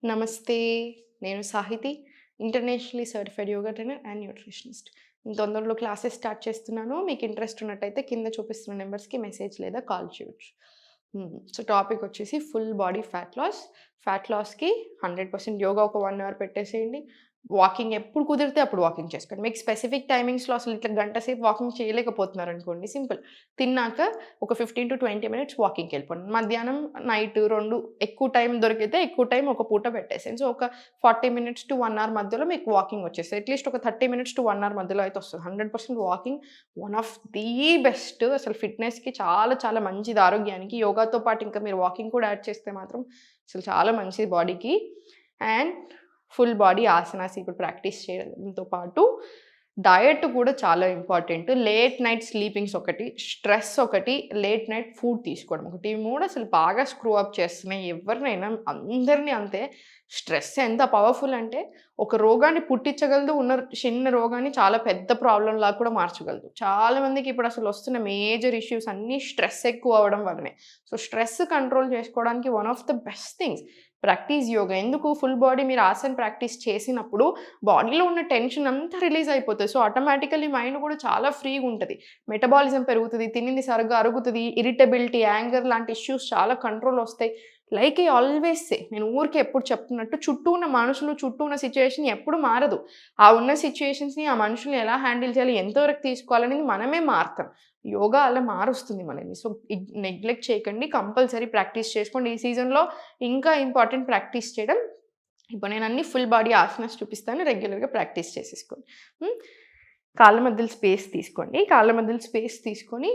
నమస్తే. నేను Sahiti. Internationally certified yoga trainer and nutritionist. తొందరలో క్లాసెస్ స్టార్ట్ చేస్తున్నాను. మీకు ఇంట్రెస్ట్ ఉన్నట్టయితే కింద చూపిస్తున్న నెంబర్స్‌కి మెసేజ్ లేదా కాల్ చేయొచ్చు. సో, టాపిక్ వచ్చేసి full body fat loss. Fat లాస్‌కి 100% యోగా ఒక 1 అవర్ పెట్టేసేయండి. వాకింగ్ ఎప్పుడు కుదిరితే అప్పుడు వాకింగ్ చేసుకోండి. మీకు స్పెసిఫిక్ టైమింగ్స్‌లో అసలు ఇట్లా గంట సేపు వాకింగ్ చేయలేకపోతున్నారనుకోండి, సింపుల్. తిన్నాక ఒక 15-20 మినిట్స్ వాకింగ్‌కెళ్ళిపోండి. మధ్యాహ్నం, నైట్ 2 ఎక్కువ టైం దొరికితే ఎక్కువ టైం ఒక పూట పెట్టేసేయండి. సో, ఒక 40 మినిట్స్ టు 1 అవర్ మధ్యలో మీకు వాకింగ్ వచ్చేస్తది. అట్‌లీస్ట్ ఒక 30 మినిట్స్ టు 1 అవర్ మధ్యలో అయితే వస్తది. 100% walking one of the best. అసలు ఫిట్‌నెస్‌కి చాలా చాలా మంచిది ఆరోగ్యానికి. యోగాతో పాటు ఇంకా మీరు వాకింగ్ కూడా యాడ్ చేస్తే మాత్రం అసలు చాలా మంచిది బాడీకి. అండ్ ఫుల్ బాడీ ఆసనాస్ ఇప్పుడు ప్రాక్టీస్ చేయడంతో పాటు డయట్ కూడా చాలా ఇంపార్టెంట్. లేట్ నైట్ స్లీపింగ్స్ ఒకటి, స్ట్రెస్ ఒకటి, లేట్ నైట్ ఫుడ్ తీసుకోవడం ఒకటి. ఈ 3 అసలు బాగా స్క్రూ అప్ చేస్తున్నాయి ఎవరినైనా, అందరిని అంతే. స్ట్రెస్ ఎంత పవర్‌ఫుల్ అంటే ఒక రోగాన్ని పుట్టించగలదు, ఉన్న చిన్న రోగాన్ని చాలా పెద్ద ప్రాబ్లమ్ లాగా కూడా మార్చగలదు. చాలా మందికి ఇప్పుడు అసలు వస్తున్న మేజర్ ఇష్యూస్ అన్నీ స్ట్రెస్ ఎక్కువ అవ్వడం వల్లనే. సో, స్ట్రెస్ కంట్రోల్ చేసుకోవడానికి one of the best things practice yoga. ఎందుకు? ఫుల్ బాడీ మీరు ఆసన ప్రాక్టీస్ చేసినప్పుడు బాడీలో ఉన్న టెన్షన్ అంతా రిలీజ్ అయిపోతది. సో, ఆటోమేటికల్లీ మైండ్ కూడా చాలా ఫ్రీగా ఉంటది. మెటబాలిజం పెరుగుతది, తినింది సరిగ్గా అరుగుతది, ఇరిటబిలిటీ, యాంగర్ లాంటి ఇష్యూస్ చాలా కంట్రోల్ వస్తాయి. లైక్ ఐ ఆల్వేస్ సే, నేను ఊరికే ఎప్పుడు చెప్తున్నట్టు, చుట్టూ ఉన్న మనుషులు, చుట్టూ ఉన్న సిట్యుయేషన్ ఎప్పుడు మారదు. ఆ ఉన్న సిట్యుయేషన్స్‌ని, ఆ మనుషుల్ని ఎలా హ్యాండిల్ చేయాలి, ఎంతవరకు తీసుకోవాలనేది మనమే మారుతాం. యోగా అలా మారుస్తుంది మనల్ని. సో, నెగ్లెక్ట్ చేయకండి. కంపల్సరీ ప్రాక్టీస్ చేసుకోండి. ఈ సీజన్‌లో ఇంకా ఇంపార్టెంట్ ప్రాక్టీస్ చేయడం. ఇప్పుడు నేను అన్ని ఫుల్ బాడీ ఆసనాస్ చూపిస్తాను. రెగ్యులర్‌గా ప్రాక్టీస్ చేసేసుకోండి. కాళ్ళ మధ్యలో స్పేస్ తీసుకోండి. కాళ్ళ మధ్యలో స్పేస్ తీసుకొని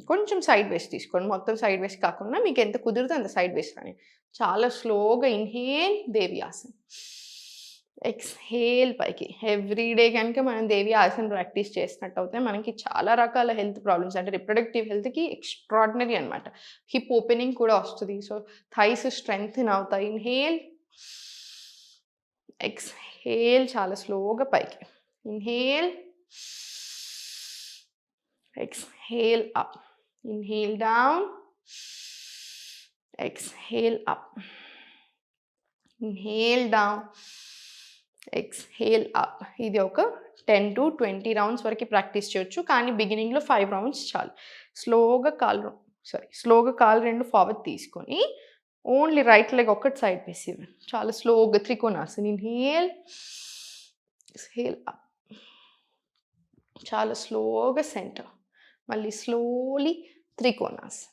కొంచెం సైడ్ వేస్ తీసుకోండి. మొత్తం సైడ్ వేస్ కాకుండా మీకు ఎంత కుదిరితే అంత సైడ్ వేస్ రాని. చాలా స్లోగా ఇన్‌హేల్ దేవి ఆసన్. ఎక్స్‌హేల్ పైకి. ఎవ్రీ డే గనుక మనం దేవి ఆసన్ ప్రాక్టీస్ చేసినట్టయితే మనకి చాలా రకాల హెల్త్ ప్రాబ్లమ్స్ అంటే రిప్రొడక్టివ్ హెల్త్‌కి ఎక్స్‌ట్రార్డినరీ అనమాట. హిప్ ఓపెనింగ్ కూడా వస్తది. సో, థైస్ స్ట్రెంథెన్ అవుతాయి. ఇన్‌హేల్, ఎక్స్‌హేల్ చాలా స్లోగా పైకి. Inhale, exhale up, inhale down, exhale up, inhale down, exhale up. ఇది ఒక 10-20 రౌండ్స్ వరకు ప్రాక్టీస్ చేయొచ్చు. కానీ బిగినింగ్‌లో 5 రౌండ్స్ చాలు. స్లోగా కాళ్ళు 2 ఫార్వర్డ్ తీసుకొని ఓన్లీ రైట్ లెగ్ ఒక్కటి సైడ్ వేసి ఇవ్వండి. చాలా స్లోగా త్రికోణాసన్. Inhale, exhale up. చాలా స్లోగా సెంటర్. మళ్ళీ స్లోలీ త్రికోణాసన్.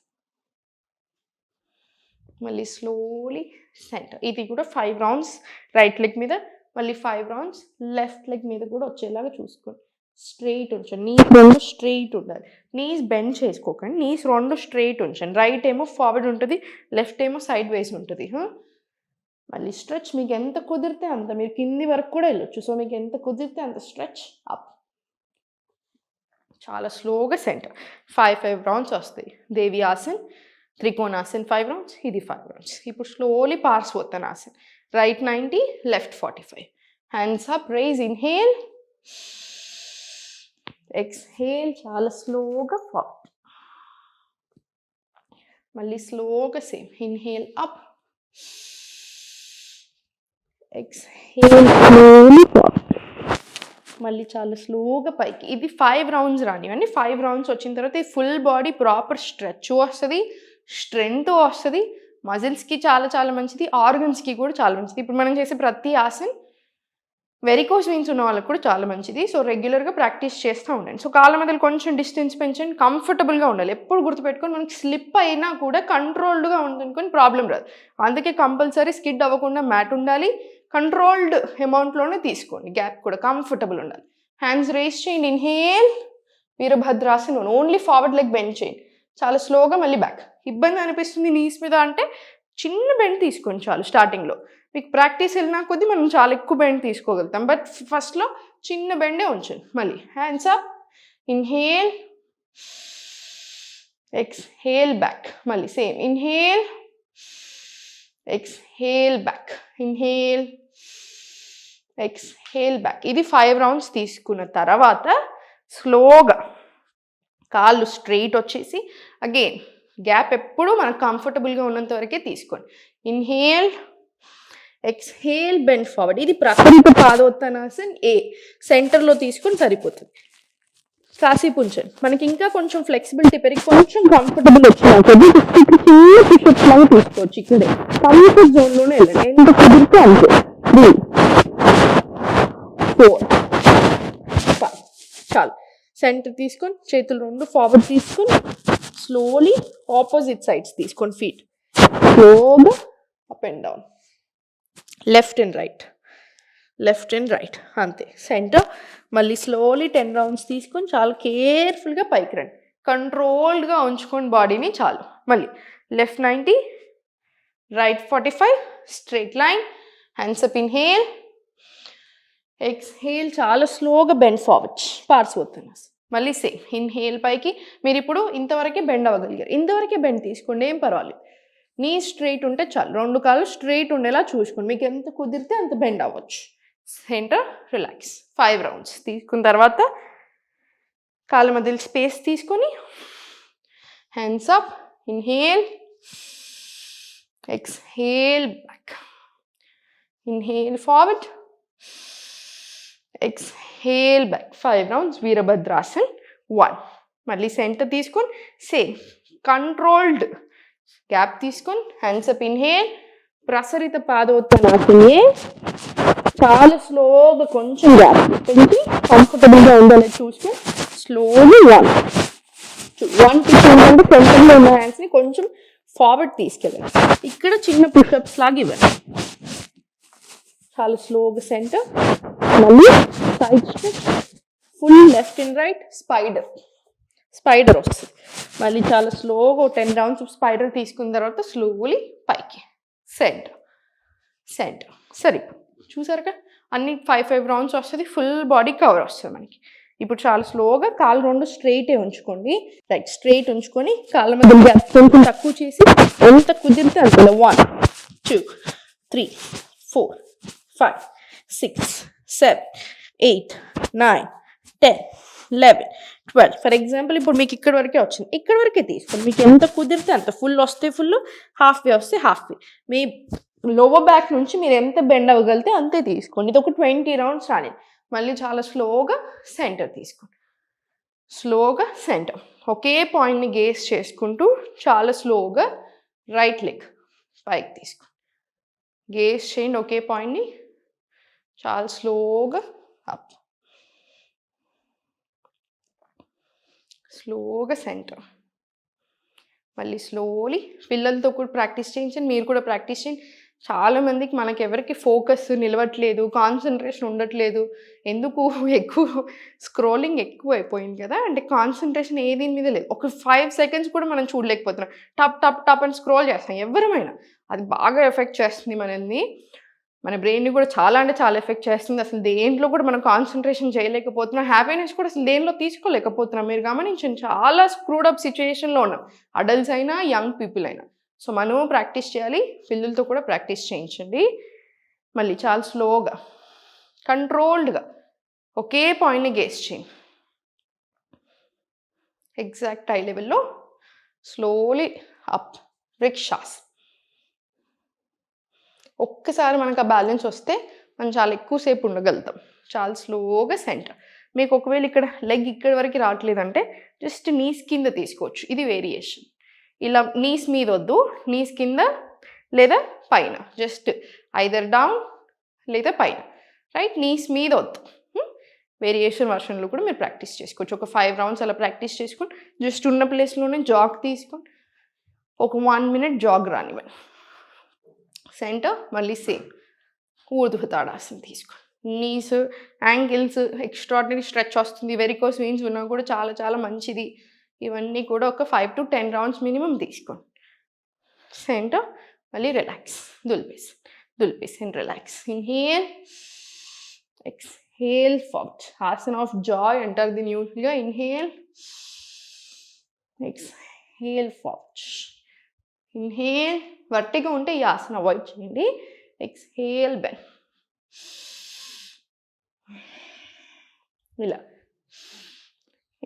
మళ్ళీ స్లోలీ సెంటర్. ఇది కూడా 5 రౌండ్స్ రైట్ లెగ్ మీద, మళ్ళీ 5 రౌండ్స్ లెఫ్ట్ లెగ్ మీద కూడా వచ్చేలాగా చూసుకోండి. స్ట్రెయిట్ ఉంచండి. నీస్ 2 స్ట్రెయిట్ ఉండాలి. నీస్ బెండ్ చేసుకోకండి. నీస్ 2 స్ట్రెయిట్ ఉంచండి. రైట్ ఏమో ఫార్వర్డ్ ఉంటుంది, లెఫ్ట్ ఏమో సైడ్ వేస్ ఉంటుంది. మళ్ళీ స్ట్రెచ్ మీకు ఎంత కుదిరితే అంత. మీరు కింది వరకు కూడా వెళ్ళొచ్చు. సో, మీకు ఎంత కుదిరితే అంత స్ట్రెచ్ అప్. చాలా స్లోగా సెంటర్. 5 రౌండ్స్ వస్తాయి. దేవి ఆసన్, త్రికోణాసన్ 5 రౌండ్స్, ఇది 5 రౌండ్స్. ఇప్పుడు స్లోలీ పార్శ్వోత్తనాసన్. Right 90, left 45. Hands up, raise, inhale, exhale చాలా స్లోగా ఫార్వర్డ్. మళ్ళీ స్లోగా same. Inhale up, exhale slowly forward. మళ్ళీ చాలా స్లోగా పైకి. ఇది 5 రౌండ్స్ రానివ్వండి. 5 రౌండ్స్ వచ్చిన తర్వాత ఈ ఫుల్ బాడీ ప్రాపర్ స్ట్రెచ్ వస్తుంది, స్ట్రెంగ్త్ వస్తుంది. మజిల్స్కి చాలా చాలా మంచిది, ఆర్గన్స్కి కూడా చాలా మంచిది. ఇప్పుడు మనం చేసే ప్రతి ఆసన్ వెరికోస్ వెయిన్స్ ఉన్న వాళ్ళకి కూడా చాలా మంచిది. సో, రెగ్యులర్గా ప్రాక్టీస్ చేస్తూ ఉండండి. సో, కాళ్ళ మధ్యలో కొంచెం డిస్టెన్స్ పెంచండి. కంఫర్టబుల్గా ఉండాలి. ఎప్పుడు గుర్తుపెట్టుకొని మనకి స్లిప్ అయినా కూడా కంట్రోల్డ్గా ఉందనుకొని ప్రాబ్లం రాదు. అందుకే కంపల్సరీ స్కిడ్ అవ్వకుండా మ్యాట్ ఉండాలి. కంట్రోల్డ్ అమౌంట్లోనే తీసుకోండి. గ్యాప్ కూడా కంఫర్టబుల్ ఉండాలి. హ్యాండ్స్ రేస్ చేయండి. ఇన్హేల్, వీరభద్రాసన్. ఓన్లీ ఫార్వర్డ్ లెగ్ బెండ్ చేయండి. చాలా స్లోగా మళ్ళీ బ్యాక్. ఇబ్బంది అనిపిస్తుంది నీస్ మీద అంటే చిన్న బెండ్ తీసుకోండి చాలు. స్టార్టింగ్లో మీకు ప్రాక్టీస్ వెళ్ళినా కొద్దీ మనం చాలా ఎక్కువ బెండ్ తీసుకోగలుగుతాం. బట్ ఫస్ట్లో చిన్న బెండే ఉంచండి. మళ్ళీ hands up, inhale, exhale back. మళ్ళీ same. Inhale, exhale back. Inhale, exhale back. ఇది 5 రౌండ్స్ తీసుకున్న తర్వాత స్లోగా కాళ్ళు స్ట్రెయిట్ వచ్చేసి అగైన్ గ్యాప్ ఎప్పుడు మనకు కంఫర్టబుల్గా ఉన్నంత వరకే తీసుకోండి. Inhale, exhale bend forward. ఇది ప్రసరిత పాదోత్తనాసన్ ఏ, సెంటర్లో తీసుకొని సరిపోతుంది. కాసేపు ఉంచండి. మనకి ఇంకా కొంచెం ఫ్లెక్సిబిలిటీ పెరిగి కొంచెం కంఫర్టబుల్ వచ్చినా కొద్ది చిన్న పుషప్స్ లాగా తీసుకోవచ్చు. ఇక్కడే కంఫర్ట్ జోన్లోనే వెళ్ళండి. ఎంత కుదిరితే అంతే. 3 4 5 చాలు. సెంటర్ తీసుకొని చేతులు రెండు ఫార్వర్డ్ తీసుకొని స్లోలీ ఆపోజిట్ సైడ్స్ తీసుకొని ఫీట్ స్లోగా up and down, left and right, left and right, అంతే. సెంటర్ మళ్ళీ స్లోలీ 10 రౌండ్స్ తీసుకొని చాలా కేర్ఫుల్గా పైకి రండి. కంట్రోల్డ్గా ఉంచుకొని బాడీని, చాలు. మళ్ళీ left 90, right 45, straight line, hands up, inhale, exhale, చాలా స్లోగా బెండ్ ఫార్వర్డ్, పార్శ్వోత్తనాసన్. మళ్ళీ సేమ్ ఇన్హేల్ పైకి. మీరు ఇప్పుడు ఇంతవరకే బెండ్ అవ్వగలిగారు, ఇంతవరకే బెండ్ తీసుకోండి, ఏం పర్వాలేదు. నీ స్ట్రైట్ ఉంటే చాలు, 2 కాళ్ళు స్ట్రైట్ ఉండేలా చూసుకోండి. మీకు ఎంత కుదిరితే అంత బెండ్ అవ్వచ్చు. Centre relax. 5 రౌండ్స్ తీసుకున్న తర్వాత కాళ్ళ మధ్యలో స్పేస్ తీసుకొని hands up, inhale, exhale back, inhale forward, exhale back. 5 rounds వీరభద్రాసన్ 1. మళ్ళీ సెంటర్ తీసుకొని సేమ్ కంట్రోల్డ్ గ్యాప్ తీసుకొని హ్యాండ్స్ అప్, ఇన్హేల్, ప్రసరిత పాదోత్తనాసన్ ఏ, చాలా స్లోగా కొంచెం గ్యాప్ పెంచి కంఫర్టబుల్గా ఉండాలని చూసుకొని స్లోగా 1 టిప్ ఏంటంటే సెంటర్లో ఉన్న హ్యాండ్స్ని కొంచెం ఫార్వర్డ్ తీసుకెళ్ళండి. ఇక్కడ చిన్న పుషప్స్ లాగా ఇవ్వండి. చాలా స్లోగా సెంటర్, మళ్ళీ side stretch, full left and right, spider వస్తుంది. మళ్ళీ చాలా స్లోగా 10 రౌండ్స్ స్పైడర్ తీసుకున్న తర్వాత స్లోలీ పైకి, సెంటర్ సరే. చూసారుగా అన్ని 5 రౌండ్స్ వస్తుంది, ఫుల్ బాడీ కవర్ వస్తుంది మనకి. ఇప్పుడు చాలా స్లోగా కాళ్ళు 2 స్ట్రైటే ఉంచుకోండి. రైట్ స్ట్రైట్ ఉంచుకొని కాళ్ళ మధ్య కొంచెం తక్కువ చేసి ఎంత కుదిరితే అంత. 1 2 3 4 5 6 7 8 9 10 11 12. ఫర్ ఎగ్జాంపుల్ ఇప్పుడు మీకు ఇక్కడ వరకే వచ్చింది, ఇక్కడ వరకే తీసుకోండి. మీకు ఎంత కుదిరితే అంత. ఫుల్ వస్తే ఫుల్, హాఫ్ వే వస్తే హాఫ్ వే. మీ లోవర్ బ్యాక్ నుంచి మీరు ఎంత బెండ్ అవ్వగలితే అంతే తీసుకోండి. ఇది ఒక 20 రౌండ్స్ రాని. మళ్ళీ చాలా స్లోగా సెంటర్ తీసుకోండి, స్లోగా సెంటర్. ఒకే పాయింట్ని గేస్ చేసుకుంటూ చాలా స్లోగా రైట్ లెగ్ పైకి తీసుకోండి. గేస్ చేయండి ఒకే పాయింట్ని, చాలా స్లోగా అప్, స్లోగా సెంటర్. మళ్ళీ స్లోలీ పిల్లలతో కూడా ప్రాక్టీస్ చేయించండి, మీరు కూడా ప్రాక్టీస్ చేయండి. చాలామందికి మనకి ఎవరికి ఫోకస్ నిలవట్లేదు, కాన్సన్ట్రేషన్ ఉండట్లేదు. ఎందుకు? ఎక్కువ స్క్రోలింగ్ ఎక్కువ అయిపోయింది కదా, అంటే కాన్సన్ట్రేషన్ ఏది మీద లేదు. ఒక 5 సెకండ్స్ కూడా మనం చూడలేకపోతున్నాం. టప్ టప్ టప్ అని స్క్రోల్ చేస్తాం ఎవరమైనా. అది బాగా ఎఫెక్ట్ చేస్తుంది మనల్ని, మన బ్రెయిన్ని కూడా చాలా అంటే చాలా ఎఫెక్ట్ చేస్తుంది. అసలు దేంట్లో కూడా మనం కాన్సన్ట్రేషన్ చేయలేకపోతున్నాం, హ్యాపీనెస్ కూడా అసలు దేనిలో తీసుకోలేకపోతున్నాం. మీరు గమనించండి, చాలా స్క్రూడప్ సిచ్యుయేషన్లో ఉన్నాం, అడల్ట్స్ అయినా యంగ్ పీపుల్ అయినా. సో మనం ప్రాక్టీస్ చేయాలి, పిల్లలతో కూడా ప్రాక్టీస్ చేయించండి. మళ్ళీ చాలా స్లోగా కంట్రోల్డ్గా ఒకే పాయింట్ని గేస్ చేయండి. ఎగ్జాక్ట్ ఐ లెవెల్లో స్లోలీ అప్, వృక్షాస్. ఒక్కసారి మనకు ఆ బ్యాలెన్స్ వస్తే మనం చాలా ఎక్కువసేపు ఉండగలుగుతాం. చాలా స్లోగా సెంటర్. మీకు ఒకవేళ ఇక్కడ లెగ్ ఇక్కడ వరకు రావట్లేదంటే జస్ట్ నీస్ కింద తీసుకోవచ్చు. ఇది వేరియేషన్. ఇలా నీస్ మీద వద్దు, నీస్ కింద లేదా పైన, జస్ట్ ఐదర్ డౌన్ లేదా పైన, రైట్. నీస్ మీద వద్దు. వేరియేషన్ వర్షన్లో కూడా మీరు ప్రాక్టీస్ చేసుకోవచ్చు. ఒక 5 రౌండ్స్ అలా ప్రాక్టీస్ చేసుకొని జస్ట్ ఉన్న ప్లేస్లోనే జాగ్ తీసుకొని ఒక 1 మినిట్ జాగ్ రానివ్వండి. సెంటర్ మళ్ళీ సేమ్ ఊర్ధ్వతాడాసనం తీసుకోండి. నీస్, యాంకిల్స్ ఎక్స్ట్రాడినరీ స్ట్రెచ్ వస్తుంది. వెరికోస్ వెయిన్స్ ఉన్నా కూడా చాలా చాలా మంచిది. ఇవన్నీ కూడా ఒక 5 to 10 రౌండ్స్ మినిమం తీసుకోండి. సెంటర్ మళ్ళీ రిలాక్స్, దుల్పేస్ and relax. Inhale, exhale forward. ఆసన ఆఫ్ జాయ్ అంటారు దీన్ని యూజువల్గా. Inhale, exhale forward. ఇన్హేల్, వర్టిగా ఉంటే ఈ ఆసన అవాయిడ్ చేయండి. ఎక్స్హేల్ బెండ్, ఇలా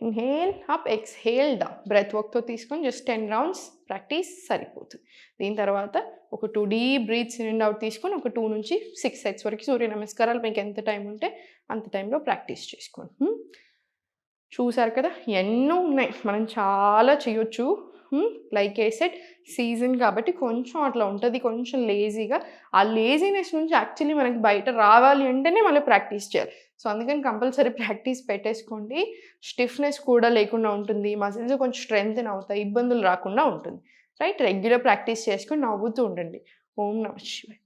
inhale up, exhale down. Breath వర్క్తో తీసుకొని జస్ట్ 10 రౌండ్స్ ప్రాక్టీస్ సరిపోతుంది. దీని తర్వాత ఒక 2 deep breaths in and out తీసుకొని ఒక 2 నుంచి 6 సెట్స్ వరకు సూర్య నమస్కారాలు మీకు ఎంత టైం ఉంటే అంత టైంలో ప్రాక్టీస్ చేసుకోండి. చూసారు కదా, ఎన్నో ఉన్నాయి, మనం చాలా చేయొచ్చు. లైక్ ఏ సెట్ సీజన్ కాబట్టి కొంచెం అట్లా ఉంటుంది, కొంచెం లేజీగా. ఆ లేజీనెస్ నుంచి యాక్చువల్లీ మనకి బయట రావాలి అంటేనే మళ్ళీ ప్రాక్టీస్ చేయాలి. సో అందుకని కంపల్సరీ ప్రాక్టీస్ పెట్టేసుకోండి. స్టిఫ్నెస్ కూడా లేకుండా ఉంటుంది, మజిల్స్ కొంచెం స్ట్రెంగ్తెన్ అవుతాయి, ఇబ్బందులు రాకుండా ఉంటుంది. రైట్, రెగ్యులర్ ప్రాక్టీస్ చేసుకొని నవ్వుతూ ఉండండి. ఓం నమః శివాయ.